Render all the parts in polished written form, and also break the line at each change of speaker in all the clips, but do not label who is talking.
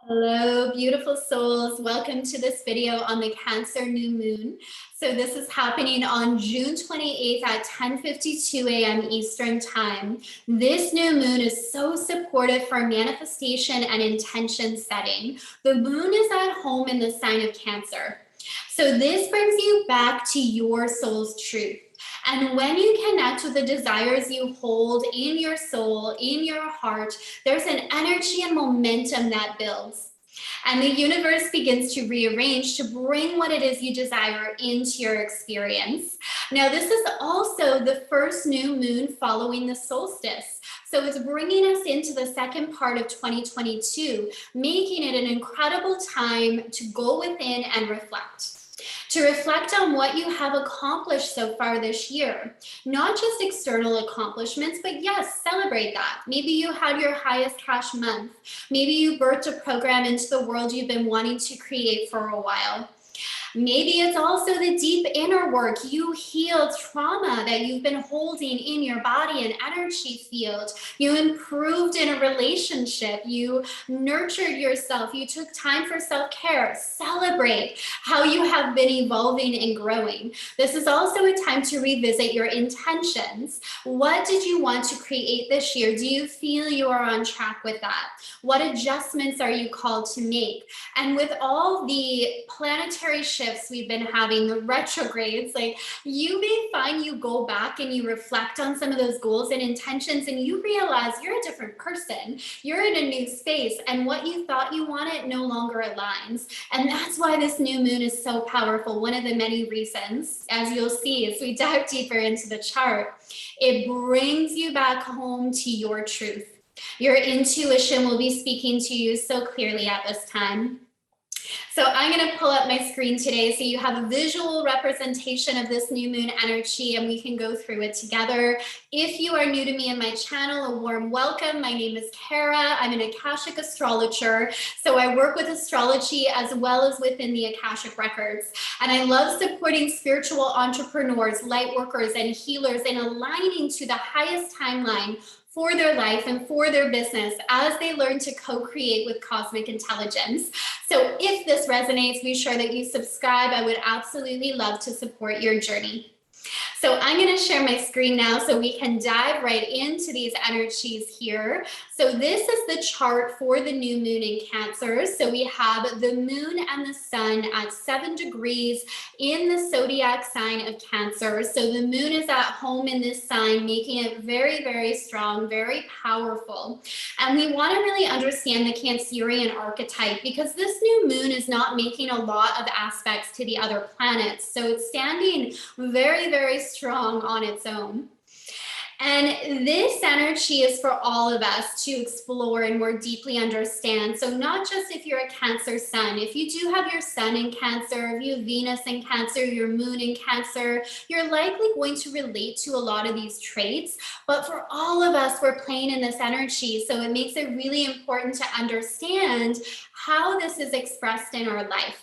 Hello, beautiful souls. Welcome to this video on the Cancer new moon. So this is happening on June 28th at 10:52 a.m. Eastern time. This new moon is so supportive for manifestation and intention setting. The moon is at home in the sign of Cancer. So this brings you back to your soul's truth. And when you connect with the desires you hold in your soul, in your heart, there's an energy and momentum that builds. And the universe begins to rearrange to bring what it is you desire into your experience. Now, this is also the first new moon following the solstice. So it's bringing us into the second part of 2022, making it an incredible time to go within and reflect. To reflect on what you have accomplished so far this year. Not just external accomplishments, but yes, celebrate that. Maybe you had your highest cash month. Maybe you birthed a program into the world you've been wanting to create for a while. Maybe it's also the deep inner work. You healed trauma that you've been holding in your body and energy field. You improved in a relationship. You nurtured yourself. You took time for self-care. Celebrate how you have been evolving and growing. This is also a time to revisit your intentions. What did you want to create this year? Do you feel you are on track with that? What adjustments are you called to make? And with all the planetary shifts we've been having, the retrogrades, like you may find you go back and you reflect on some of those goals and intentions and you realize you're a different person. You're in a new space and what you thought you wanted no longer aligns. And that's why this new moon is so powerful. One of the many reasons, as you'll see as we dive deeper into the chart, it brings you back home to your truth. Your intuition will be speaking to you so clearly at this time. So I'm going to pull up my screen today so you have a visual representation of this new moon energy and we can go through it together. If you are new to me and my channel, a warm welcome. My name is Kara. I'm an Akashic astrologer. So I work with astrology as well as within the Akashic Records. And I love supporting spiritual entrepreneurs, light workers, and healers in aligning to the highest timeline for their life and for their business as they learn to co-create with cosmic intelligence. So if this resonates, be sure that you subscribe. I would absolutely love to support your journey. So I'm going to share my screen now so we can dive right into these energies here. So this is the chart for the new moon in Cancer. So we have the moon and the sun at 7 degrees in the zodiac sign of Cancer. So the moon is at home in this sign, making it very, very strong, very powerful. And we want to really understand the Cancerian archetype because this new moon is not making a lot of aspects to the other planets. So it's standing very, very strong on its own. And this energy is for all of us to explore and more deeply understand. So not just if you're a Cancer sun, if you do have your sun in Cancer, if you have Venus in Cancer, your moon in Cancer, you're likely going to relate to a lot of these traits. But for all of us, we're playing in this energy. So it makes it really important to understand how this is expressed in our life.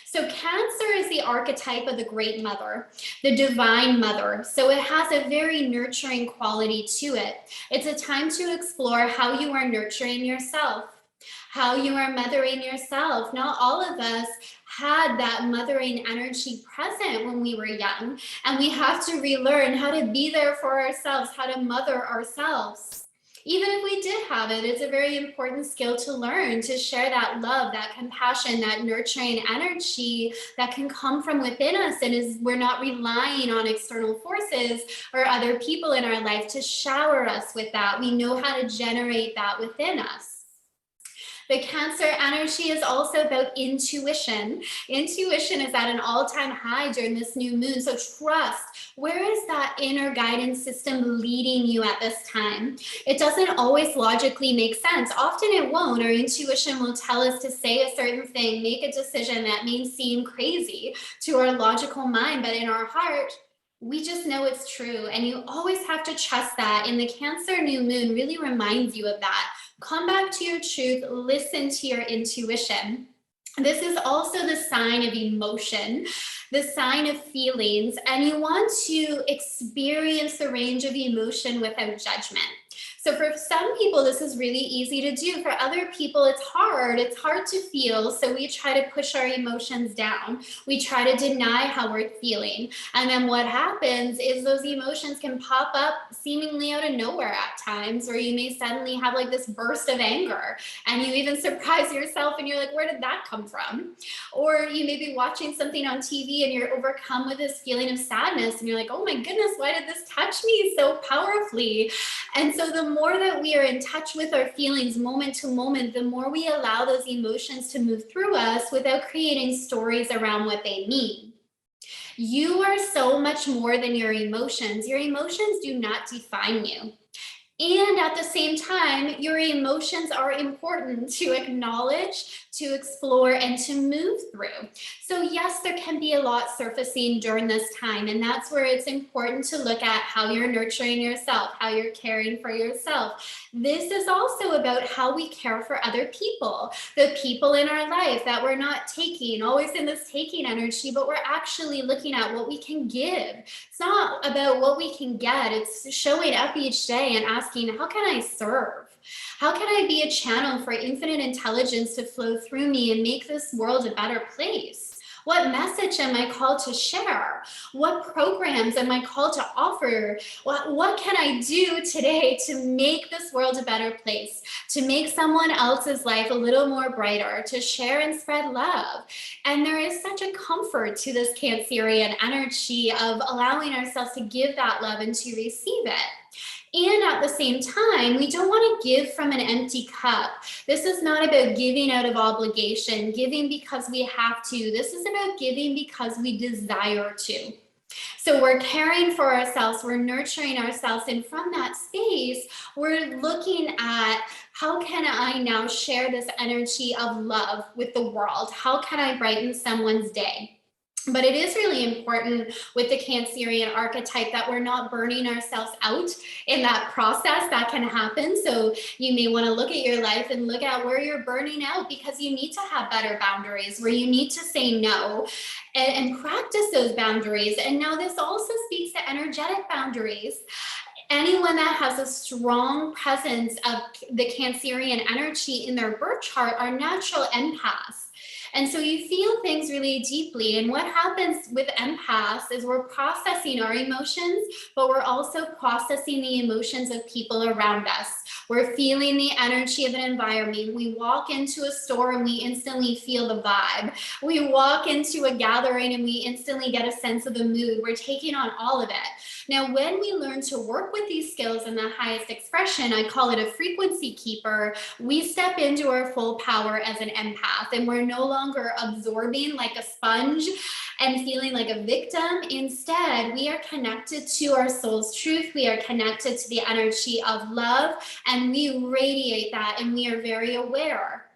So Cancer is the archetype of the great mother, the divine mother. So it has a very nurturing quality to it. It's a time to explore how you are nurturing yourself, how you are mothering yourself. Not all of us had that mothering energy present when we were young, and we have to relearn how to be there for ourselves, how to mother ourselves. Even if we did have it, it's a very important skill to learn, to share that love, that compassion, that nurturing energy that can come from within us, and we're not relying on external forces or other people in our life to shower us with that. We know how to generate that within us. The Cancer energy is also about intuition. Intuition is at an all-time high during this new moon. So trust, where is that inner guidance system leading you at this time? It doesn't always logically make sense. Often it won't. Our intuition will tell us to say a certain thing, make a decision that may seem crazy to our logical mind, but in our heart, we just know it's true. And you always have to trust that. And the Cancer new moon really reminds you of that. Come back to your truth, listen to your intuition. This is also the sign of emotion, the sign of feelings, and you want to experience the range of emotion without judgment. So for some people, this is really easy to do. For other people, it's hard. It's hard to feel. So we try to push our emotions down. We try to deny how we're feeling. And then what happens is those emotions can pop up seemingly out of nowhere at times, where you may suddenly have like this burst of anger and you even surprise yourself and you're like, where did that come from? Or you may be watching something on TV and you're overcome with this feeling of sadness and you're like, oh my goodness, why did this touch me so powerfully? And so the more that we are in touch with our feelings moment to moment, the more we allow those emotions to move through us without creating stories around what they mean. You are so much more than your emotions. Your emotions do not define you. And at the same time, your emotions are important to acknowledge, to explore, and to move through. So yes, there can be a lot surfacing during this time, and that's where it's important to look at how you're nurturing yourself, how you're caring for yourself. This is also about how we care for other people, the people in our life that we're not taking, always in this taking energy, but we're actually looking at what we can give. It's not about what we can get, it's showing up each day and asking, how can I serve? How can I be a channel for infinite intelligence to flow through me and make this world a better place? What message am I called to share? What programs am I called to offer? What can I do today to make this world a better place? To make someone else's life a little more brighter, to share and spread love. And there is such a comfort to this Cancerian energy of allowing ourselves to give that love and to receive it. And at the same time, we don't want to give from an empty cup. This is not about giving out of obligation, giving because we have to. This is about giving because we desire to. So we're caring for ourselves, we're nurturing ourselves, and from that space, we're looking at how can I now share this energy of love with the world? How can I brighten someone's day? But it is really important with the Cancerian archetype that we're not burning ourselves out in that process. That can happen. So you may want to look at your life and look at where you're burning out, because you need to have better boundaries, where you need to say no and practice those boundaries. And now this also speaks to energetic boundaries. Anyone that has a strong presence of the Cancerian energy in their birth chart are natural empaths. And so you feel things really deeply. And what happens with empaths is we're processing our emotions, but we're also processing the emotions of people around us. We're feeling the energy of an environment. We walk into a store and we instantly feel the vibe. We walk into a gathering and we instantly get a sense of the mood. We're taking on all of it. Now, when we learn to work with these skills in the highest expression, I call it a frequency keeper, we step into our full power as an empath, and we're no longer absorbing like a sponge and feeling like a victim. Instead, we are connected to our soul's truth. We are connected to the energy of love, and we radiate that, and we are very aware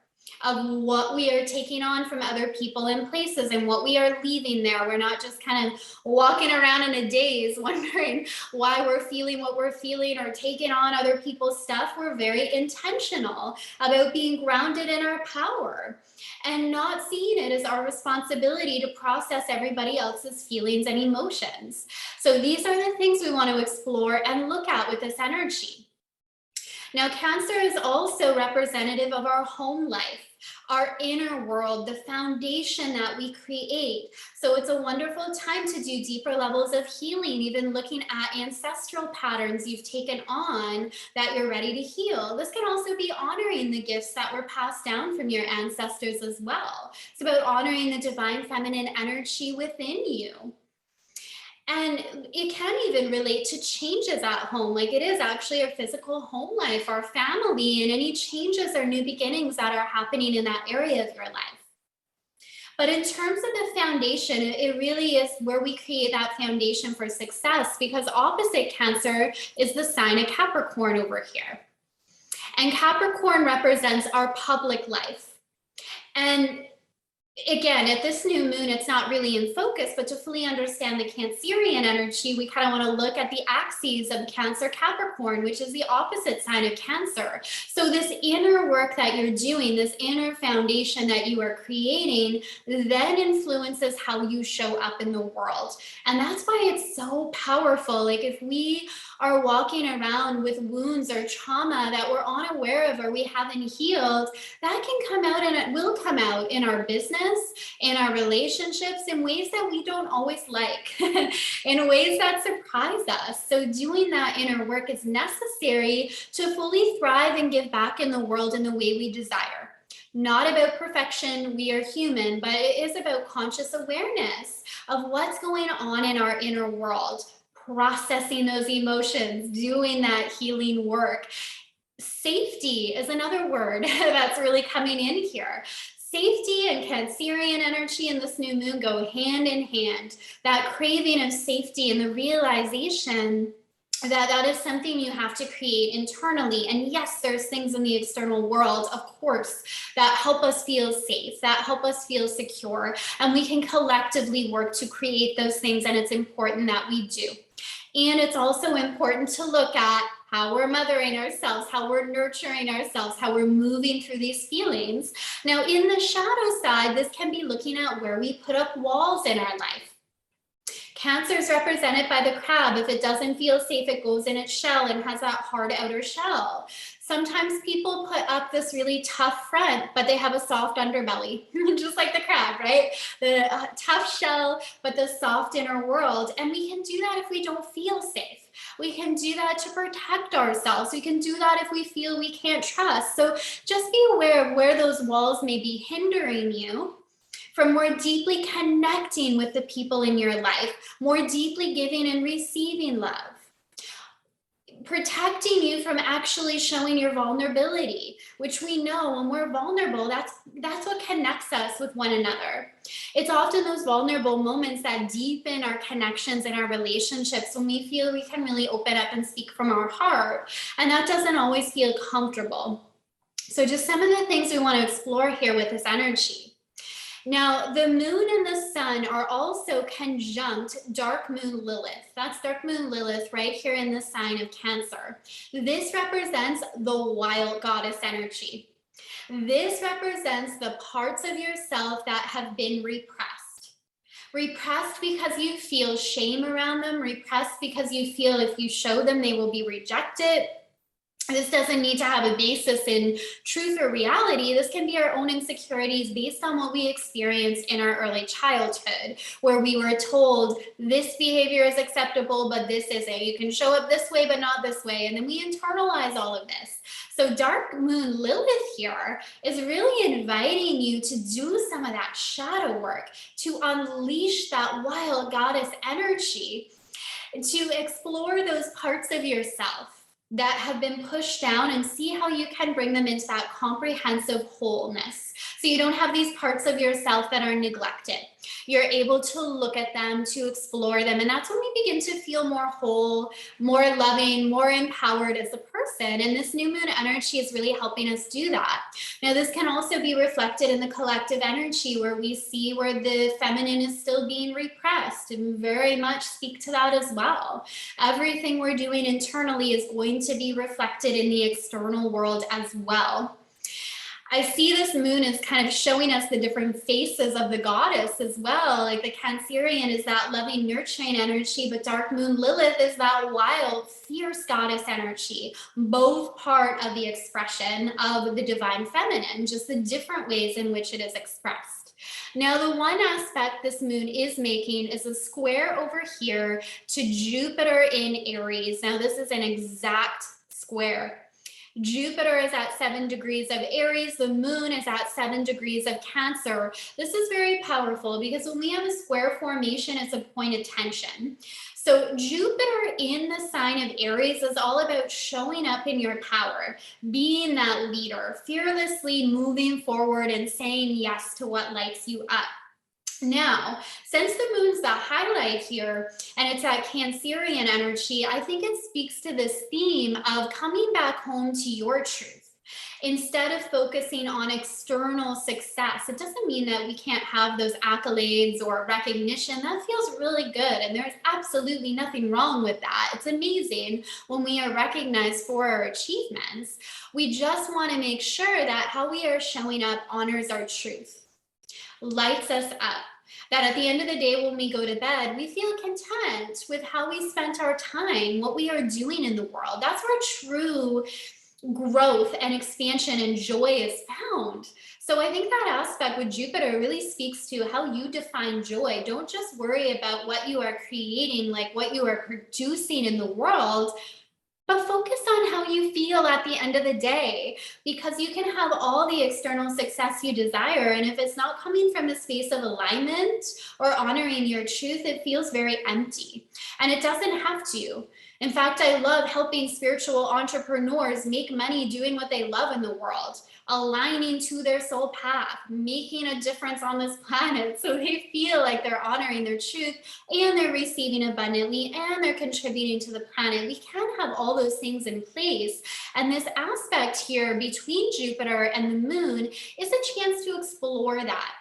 of what we are taking on from other people and places and what we are leaving there. We're not just kind of walking around in a daze wondering why we're feeling what we're feeling or taking on other people's stuff. We're very intentional about being grounded in our power and not seeing it as our responsibility to process everybody else's feelings and emotions. So these are the things we want to explore and look at with this energy. Now, Cancer is also representative of our home life, our inner world, the foundation that we create. So it's a wonderful time to do deeper levels of healing, even looking at ancestral patterns you've taken on that you're ready to heal. This can also be honoring the gifts that were passed down from your ancestors as well. It's about honoring the divine feminine energy within you. And it can even relate to changes at home, like it is actually our physical home life, our family, and any changes or new beginnings that are happening in that area of your life. But in terms of the foundation, it really is where we create that foundation for success, because opposite Cancer is the sign of Capricorn over here. And Capricorn represents our public life. And again, at this new moon, it's not really in focus, but to fully understand the Cancerian energy, we kind of want to look at the axes of Cancer Capricorn, which is the opposite sign of Cancer. So this inner work that you're doing, this inner foundation that you are creating, then influences how you show up in the world. And that's why it's so powerful. Like if we are walking around with wounds or trauma that we're unaware of or we haven't healed, that can come out, and it will come out in our business, in our relationships, in ways that we don't always like, in ways that surprise us. So doing that inner work is necessary to fully thrive and give back in the world in the way we desire. Not about perfection, we are human, but it is about conscious awareness of what's going on in our inner world, processing those emotions, doing that healing work. Safety is another word that's really coming in here. Safety and Cancerian energy in this new moon go hand in hand. That craving of safety and the realization that that is something you have to create internally. And yes, there's things in the external world, of course, that help us feel safe, that help us feel secure, and we can collectively work to create those things, and it's important that we do. And it's also important to look at how we're mothering ourselves, how we're nurturing ourselves, how we're moving through these feelings. Now, in the shadow side, this can be looking at where we put up walls in our life. Cancer is represented by the crab. If it doesn't feel safe, it goes in its shell and has that hard outer shell. Sometimes people put up this really tough front, but they have a soft underbelly, just like the crab, right? The tough shell, but the soft inner world. And we can do that if we don't feel safe. We can do that to protect ourselves. We can do that if we feel we can't trust. So just be aware of where those walls may be hindering you from more deeply connecting with the people in your life, more deeply giving and receiving love, protecting you from actually showing your vulnerability, which we know when we're vulnerable, that's what connects us with one another. It's often those vulnerable moments that deepen our connections and our relationships when we feel we can really open up and speak from our heart, and that doesn't always feel comfortable. So just some of the things we want to explore here with this energy. Now, the moon and the sun are also conjunct dark moon Lilith. That's dark moon Lilith right here in the sign of Cancer. This represents the wild goddess energy. This represents the parts of yourself that have been repressed. Repressed because you feel shame around them, repressed because you feel if you show them, they will be rejected. This doesn't need to have a basis in truth or reality. This can be our own insecurities based on what we experienced in our early childhood, where we were told this behavior is acceptable, but this isn't. You can show up this way, but not this way. And then we internalize all of this. So dark moon Lilith here is really inviting you to do some of that shadow work, to unleash that wild goddess energy, to explore those parts of yourself that have been pushed down and see how you can bring them into that comprehensive wholeness. So you don't have these parts of yourself that are neglected. You're able to look at them, to explore them. And that's when we begin to feel more whole, more loving, more empowered as a person. And this new moon energy is really helping us do that. Now, this can also be reflected in the collective energy where we see where the feminine is still being repressed, and very much speak to that as well. Everything we're doing internally is going to be reflected in the external world as well. I see this moon as kind of showing us the different faces of the goddess as well. Like the Cancerian is that loving, nurturing energy, but dark moon Lilith is that wild, fierce goddess energy, both part of the expression of the divine feminine, just the different ways in which it is expressed. Now, the one aspect this moon is making is a square over here to Jupiter in Aries. Now, this is an exact square. Jupiter is at 7 degrees of Aries. The moon is at 7 degrees of Cancer. This is very powerful because when we have a square formation, it's a point of tension. So Jupiter in the sign of Aries is all about showing up in your power, being that leader, fearlessly moving forward and saying yes to what lights you up. Now, since the moon's the highlight here and it's that Cancerian energy, I think it speaks to this theme of coming back home to your truth. Instead of focusing on external success, it doesn't mean that we can't have those accolades or recognition. That feels really good, and there's absolutely nothing wrong with that. It's amazing when we are recognized for our achievements. We just want to make sure that how we are showing up honors our truth, lights us up. That at the end of the day, when we go to bed, we feel content with how we spent our time, what we are doing in the world. That's where true growth and expansion and joy is found. So I think that aspect with Jupiter really speaks to how you define joy. Don't just worry about what you are creating, like what you are producing in the world, but focus on how you feel at the end of the day, because you can have all the external success you desire. And if it's not coming from a space of alignment or honoring your truth, it feels very empty. And it doesn't have to. In fact, I love helping spiritual entrepreneurs make money doing what they love in the world, aligning to their soul path, making a difference on this planet so they feel like they're honoring their truth and they're receiving abundantly and they're contributing to the planet. We can have all those things in place. And this aspect here between Jupiter and the moon is a chance to explore that.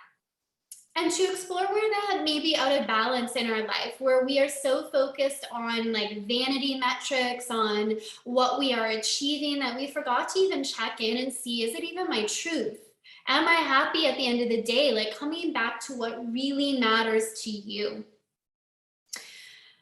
And to explore where that may be out of balance in our life, where we are so focused on like vanity metrics, on what we are achieving, that we forgot to even check in and see, is it even my truth? Am I happy at the end of the day? Like coming back to what really matters to you.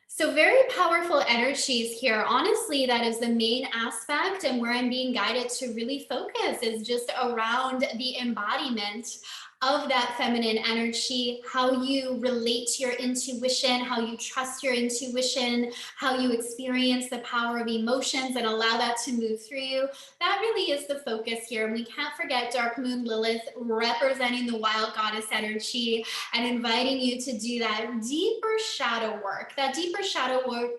So very powerful energies here. Honestly, that is the main aspect, and where I'm being guided to really focus is just around the embodiment of that feminine energy, how you relate to your intuition, how you trust your intuition, how you experience the power of emotions and allow that to move through you. That really is the focus here. And we can't forget Dark Moon Lilith representing the wild goddess energy and inviting you to do that deeper shadow work,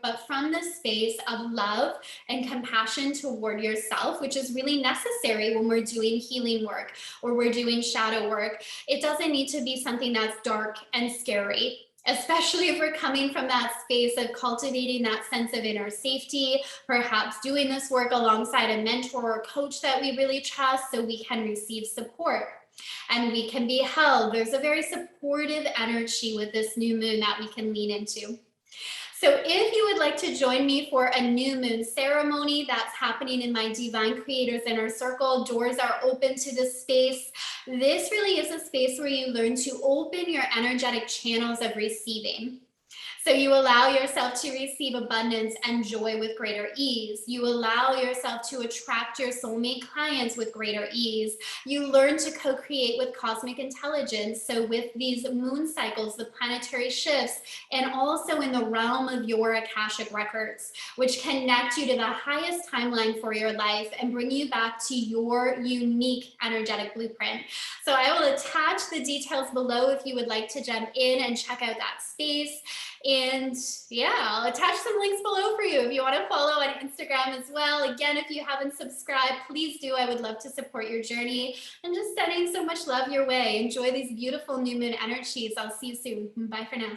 but from the space of love and compassion toward yourself, which is really necessary when we're doing healing work or we're doing shadow work. It doesn't need to be something that's dark and scary, especially if we're coming from that space of cultivating that sense of inner safety, perhaps doing this work alongside a mentor or coach that we really trust so we can receive support and we can be held. There's a very supportive energy with this new moon that we can lean into. So if you would like to join me for a new moon ceremony that's happening in my Divine Creators Inner Circle, doors are open to this space. This really is a space where you learn to open your energetic channels of receiving. So you allow yourself to receive abundance and joy with greater ease. You allow yourself to attract your soulmate clients with greater ease. You learn to co-create with cosmic intelligence. So with these moon cycles, the planetary shifts, and also in the realm of your Akashic Records, which connect you to the highest timeline for your life and bring you back to your unique energetic blueprint. So I will attach the details below if you would like to jump in and check out that space. And yeah, I'll attach some links below for you if you want to follow on Instagram as well. Again, if you haven't subscribed, please do. I would love to support your journey. And just sending so much love your way. Enjoy these beautiful new moon energies. I'll see you soon. Bye for now.